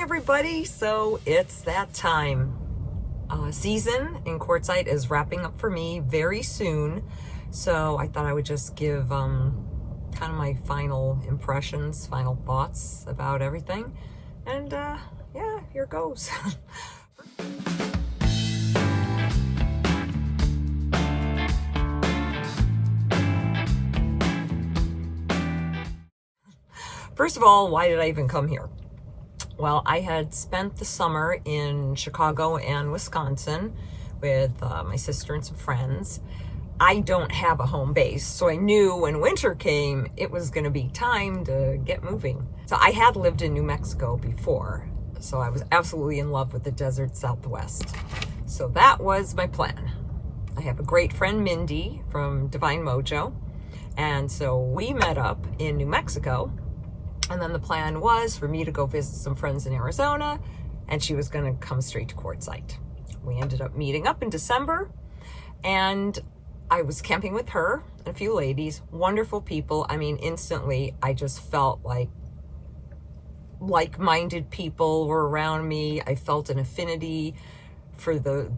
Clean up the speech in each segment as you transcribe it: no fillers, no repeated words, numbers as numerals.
everybody. So it's that time. Season in Quartzsite is wrapping up for me very soon. So I thought I would just give kind of my final impressions, final thoughts about everything. And yeah, here goes. First of all, why did I even come here? Well, I had spent the summer in Chicago and Wisconsin with my sister and some friends. I don't have a home base, so I knew when winter came, it was going to be time to get moving. So I had lived in New Mexico before, so I was absolutely in love with the desert Southwest. So that was my plan. I have a great friend, Mindy, from Divine Mojo, and so we met up in New Mexico. And then the plan was for me to go visit some friends in Arizona, and she was going to come straight to Quartzsite. We ended up meeting up in December, and I was camping with her and a few ladies, wonderful people. I mean, instantly, I just felt like like-minded people were around me. I felt an affinity for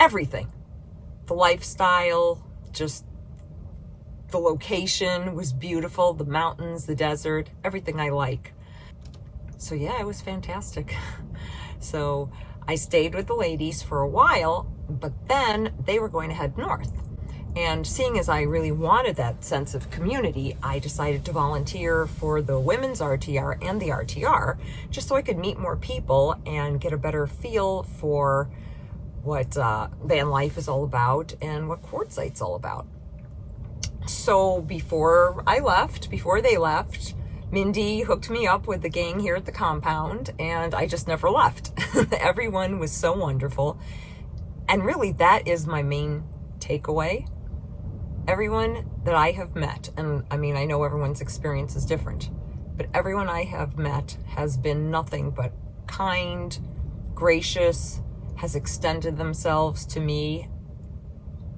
everything, the lifestyle, just the location was beautiful, the mountains, the desert, everything I like. So yeah, it was fantastic. So I stayed with the ladies for a while, but then they were going to head north. And seeing as I really wanted that sense of community, I decided to volunteer for the women's RTR and the RTR, just so I could meet more people and get a better feel for what van life is all about and what Quartzsite's all about. So before they left, Mindy hooked me up with the gang here at the compound, and I just never left. Everyone was so wonderful. And really, that is my main takeaway. Everyone that I have met, and I mean, I know everyone's experience is different, but everyone I have met has been nothing but kind, gracious, has extended themselves to me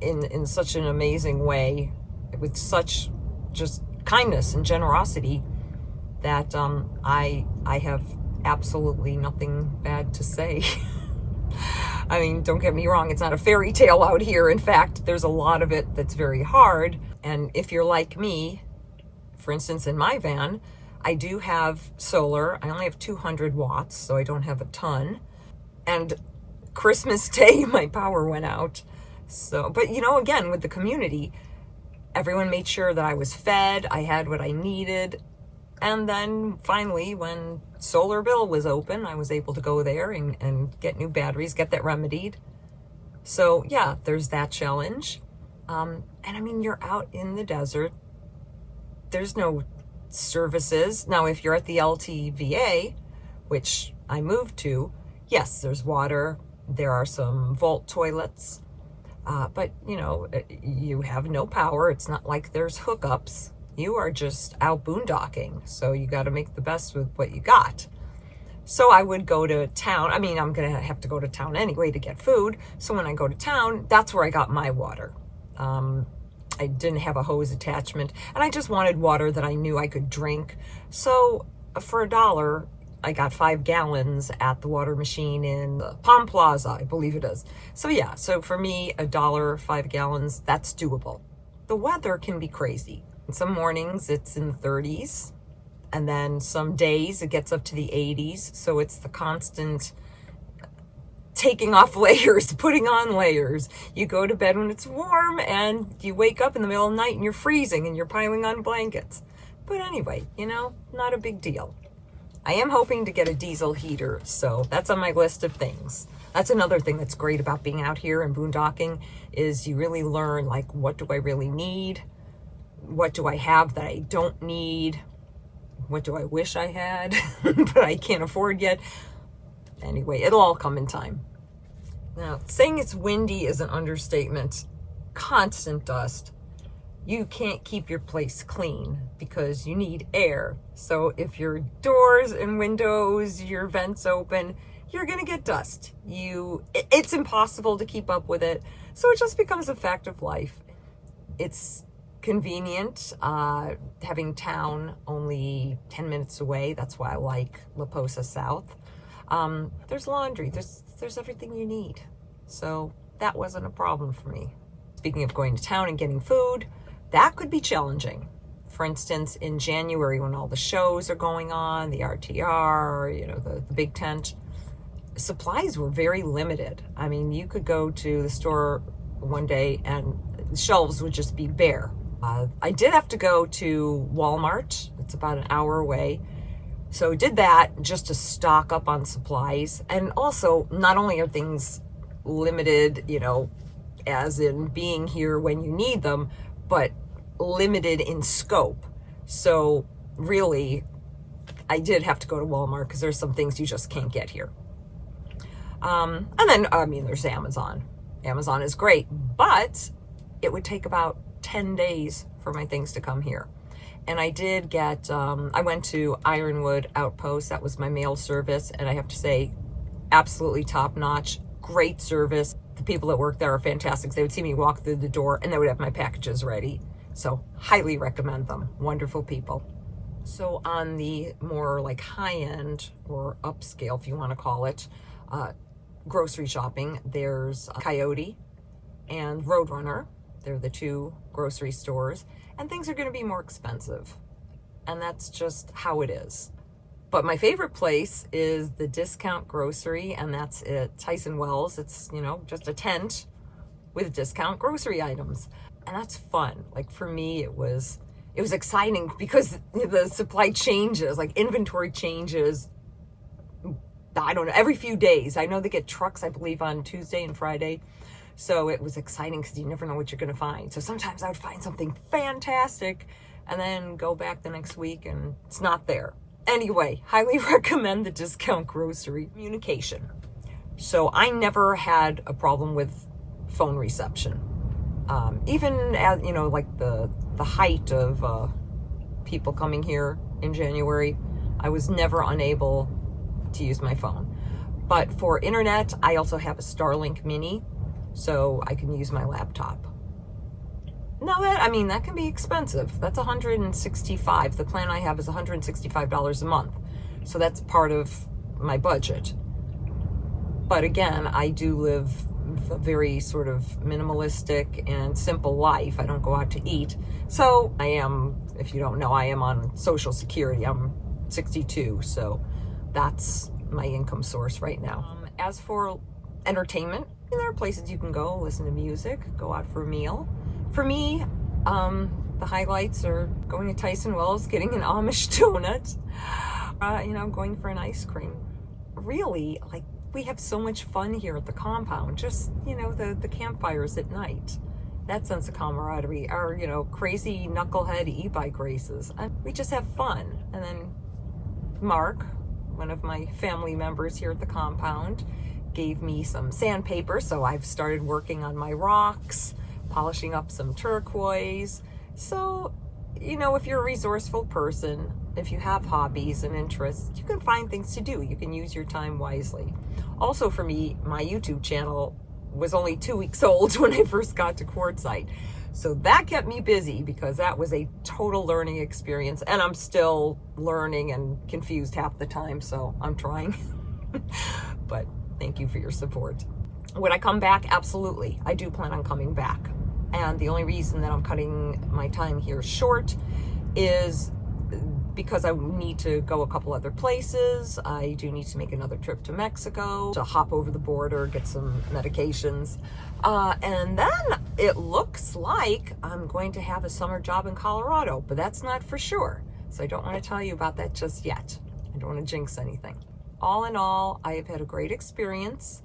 in such an amazing way, with such just kindness and generosity that I have absolutely nothing bad to say. I mean, don't get me wrong, it's not a fairy tale out here. In fact, there's a lot of it that's very hard. And if you're like me, for instance, in my van, I do have solar. I only have 200 watts, so I don't have a ton. And Christmas Day, my power went out. So, but you know, again, with the community, everyone made sure that I was fed, I had what I needed. And then finally, when Solar Bill was open, I was able to go there and get new batteries, get that remedied. So yeah, there's that challenge. And I mean, you're out in the desert. There's no services. Now, if you're at the LTVA, which I moved to, yes, there's water. There are some vault toilets. But, you know, you have no power. It's not like there's hookups. You are just out boondocking. So you got to make the best with what you got. So I would go to town. I mean, I'm going to have to go to town anyway to get food. So when I go to town, that's where I got my water. I didn't have a hose attachment. And I just wanted water that I knew I could drink. So for $1, I got 5 gallons at the water machine in the Palm Plaza, I believe it is. So yeah, so for me, $1, 5 gallons, that's doable. The weather can be crazy. Some mornings it's in the 30s, and then some days it gets up to the 80s. So it's the constant taking off layers, putting on layers. You go to bed when it's warm, and you wake up in the middle of the night and you're freezing and you're piling on blankets. But anyway, you know, not a big deal. I am hoping to get a diesel heater, so that's on my list of things. That's another thing that's great about being out here and boondocking, is you really learn, like, what do I really need? What do I have that I don't need? What do I wish I had, but I can't afford yet? Anyway, it'll all come in time. Now, saying it's windy is an understatement. Constant dust. You can't keep your place clean because you need air. So if your doors and windows, your vents open, you're gonna get dust. It's impossible to keep up with it. So it just becomes a fact of life. It's convenient, having town only 10 minutes away. That's why I like La Posa South. There's laundry, there's everything you need. So that wasn't a problem for me. Speaking of going to town and getting food, that could be challenging. For instance, in January when all the shows are going on, the RTR, the big tent, supplies were very limited. I mean, you could go to the store one day and the shelves would just be bare. I did have to go to Walmart. It's about an hour away. So did that just to stock up on supplies. And also, not only are things limited, as in being here when you need them, but limited in scope. So really, I did have to go to Walmart because there's some things you just can't get here. And then, there's Amazon. Amazon is great, but it would take about 10 days for my things to come here. And I did get, I went to Ironwood Outpost. That was my mail service. And I have to say, absolutely top notch, great service. The people that work there are fantastic. They would see me walk through the door and they would have my packages ready. So highly recommend them. Wonderful people. So on the more like high end or upscale, if you want to call it, grocery shopping, there's Coyote and Roadrunner. They're the two grocery stores, and things are going to be more expensive. And that's just how it is. But my favorite place is the Discount Grocery, and that's at Tyson Wells. It's, just a tent with discount grocery items. And that's fun. Like for me, it was exciting because the supply changes, like inventory changes, I don't know, every few days. I know they get trucks, I believe, on Tuesday and Friday. So it was exciting because you never know what you're going to find. So sometimes I would find something fantastic and then go back the next week and it's not there. Anyway, highly recommend the Discount Grocery. Communication. So I never had a problem with phone reception. Even at, like the height of people coming here in January, I was never unable to use my phone. But for internet, I also have a Starlink Mini, so I can use my laptop. Now that can be expensive. That's $165. The plan I have is $165 a month. So that's part of my budget. But again, I do live a very sort of minimalistic and simple life. I don't go out to eat. So I am, if you don't know, I am on Social Security. I'm 62, so that's my income source right now. As for entertainment, there are places you can go listen to music, go out for a meal. For me, the highlights are going to Tyson Wells, getting an Amish donut, going for an ice cream. Really, we have so much fun here at the compound. Just, the campfires at night. That sense of camaraderie. Our, crazy knucklehead e-bike races. We just have fun. And then Mark, one of my family members here at the compound, gave me some sandpaper. So I've started working on my rocks, polishing up some turquoise. So, if you're a resourceful person, if you have hobbies and interests, you can find things to do. You can use your time wisely. Also for me, my YouTube channel was only 2 weeks old when I first got to Quartzsite. So that kept me busy because that was a total learning experience. And I'm still learning and confused half the time, so I'm trying. But thank you for your support. Would I come back? Absolutely. I do plan on coming back. And the only reason that I'm cutting my time here short is because I need to go a couple other places. I do need to make another trip to Mexico to hop over the border, get some medications. And then it looks like I'm going to have a summer job in Colorado, but that's not for sure. So I don't want to tell you about that just yet. I don't want to jinx anything. All in all, I have had a great experience.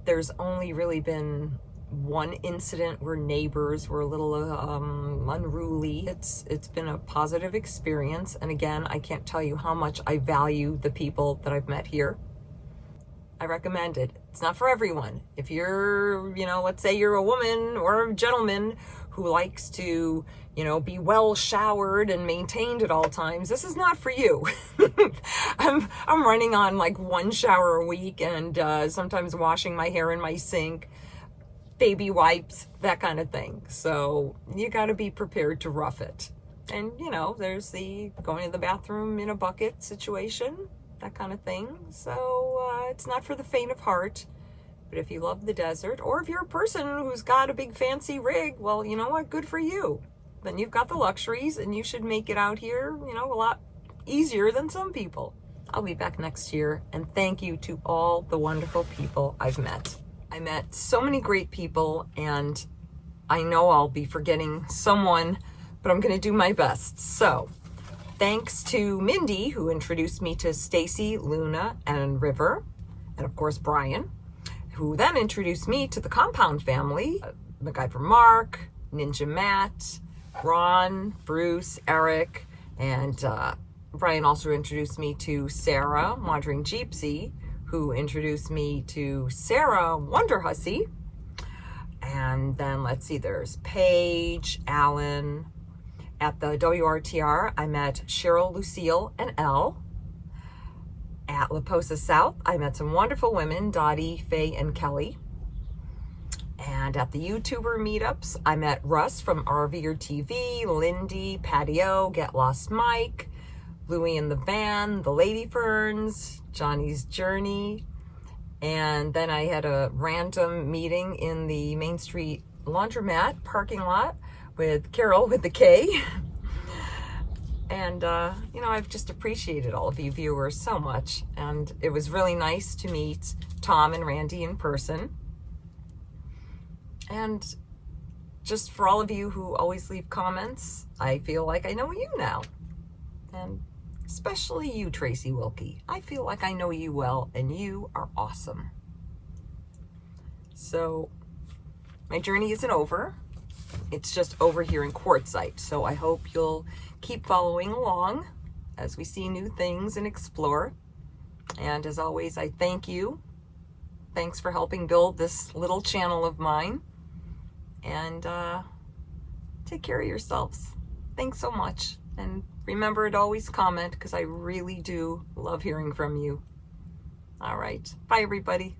There's only really been one incident where neighbors were a little unruly. It's been a positive experience. And again, I can't tell you how much I value the people that I've met here. I recommend it. It's not for everyone. If you're, let's say you're a woman or a gentleman who likes to, be well showered and maintained at all times, this is not for you. I'm running on like one shower a week and sometimes washing my hair in my sink, baby wipes, that kind of thing. So you got to be prepared to rough it. And, there's the going to the bathroom in a bucket situation. that kind of thing. So it's not for the faint of heart. But if you love the desert, or if you're a person who's got a big fancy rig, well, you know what? Good for you. Then you've got the luxuries, and you should make it out here, you know, a lot easier than some people. I'll be back next year, and thank you to all the wonderful people I've met. I met so many great people, and I know I'll be forgetting someone, but I'm going to do my best. So, thanks to Mindy, who introduced me to Stacy, Luna, and River, and of course Brian, who then introduced me to the Compound family, MacGyver Mark, Ninja Matt, Ron, Bruce, Eric, and Brian also introduced me to Sarah, Wandering Gypsy, who introduced me to Sarah, Wonder Hussy. And then let's see, there's Paige, Alan. At the WRTR, I met Cheryl, Lucille, and Elle. At La Posa South, I met some wonderful women, Dottie, Faye, and Kelly. And at the YouTuber meetups, I met Russ from RVer TV, Lindy, Patio, Get Lost Mike, Louie in the Van, The Lady Ferns, Johnny's Journey. And then I had a random meeting in the Main Street laundromat parking lot with Carol with the K. And, you know, I've just appreciated all of you viewers so much. And it was really nice to meet Tom and Randy in person. And just for all of you who always leave comments, I feel like I know you now. And especially you, Tracy Wilkie. I feel like I know you well, and you are awesome. So, my journey isn't over. It's just over here in Quartzsite. So I hope you'll keep following along as we see new things and explore. And as always, I thank you. Thanks for helping build this little channel of mine. And take care of yourselves. Thanks so much. And remember to always comment, because I really do love hearing from you. All right. Bye, everybody.